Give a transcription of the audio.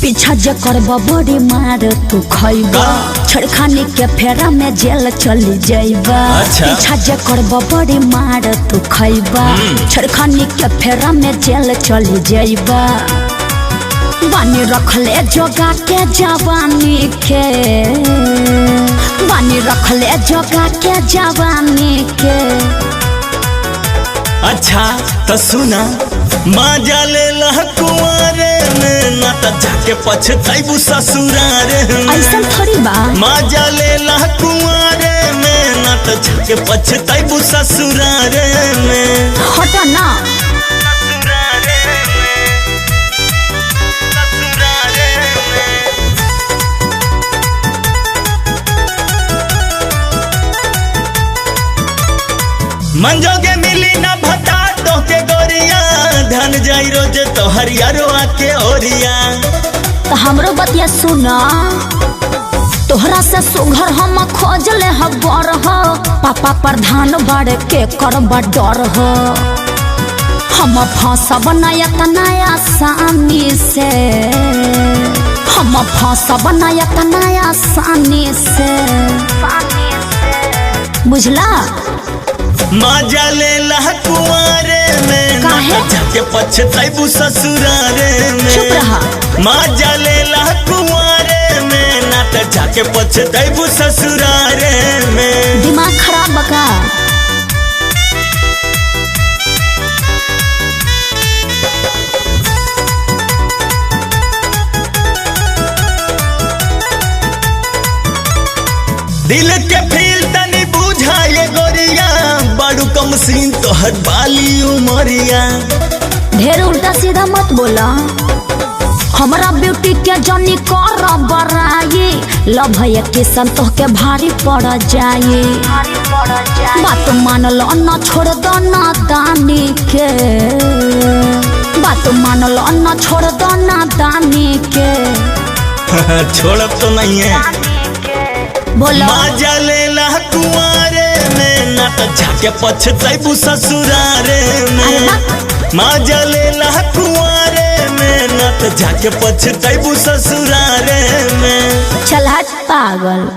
पीछा जे करबा बड़ी मार तू खइबा छड़खानी के फेरा में जेल चली जाइबा। पीछा जे करबा बड़ी मार तू खइबा छड़खानी के फेरा में जेल चली जाइबा। बानी रखले जोगा के जवानी के, बानी रखले जोगा के जवानी के। अच्छा तो सुना मजा ले कुंवारे में ना तो जाके पछताइबू ससुरारे में। ऐसा थोड़ी बा मजा ले कुंवारे में ना तो जाके पछताइबू ससुरारे में। हटा ना मंजोगे मिली ना भता तो के गोरिया धन जाई रोज तो हरियारो आके ओरिया। तो हमरो बतिया सुना तोहरा से सुघर हम खोज ले हबर हो पापा प्रधान बड़े के करबा डर हो। हम फंसब नया नया सानी से, हम फंसब नया सानी से बुझला। मजा ले कुंवारे में काहे जाके पछताइबू ससुरारे में। चुप रहा। मजा ले कुंवारे में ना तो जाके पछताइबू ससुरारे में। दिमाग खराब बका। दिल के फील तनी बुझाए गोरिया बड़ू कम सीन तो हर बाली उमरिया। ढेर उल्टा सीधा मत बोला हमरा ब्यूटी के जनी कर बराई लव है के संतोष के भारी पड़ जाए। बात मान लो न छोड़ दो ना दानी के, बात मान लो न छोड़ दो ना दानी के। छोड़ब तो नहीं है बोलो मजा ले कुंवारे में ना तो जाके पछताइबू ससुरारे में। मजा ले कुंवारे में ना तो जाके पछताइबू ससुरारे में। चल हट पागल।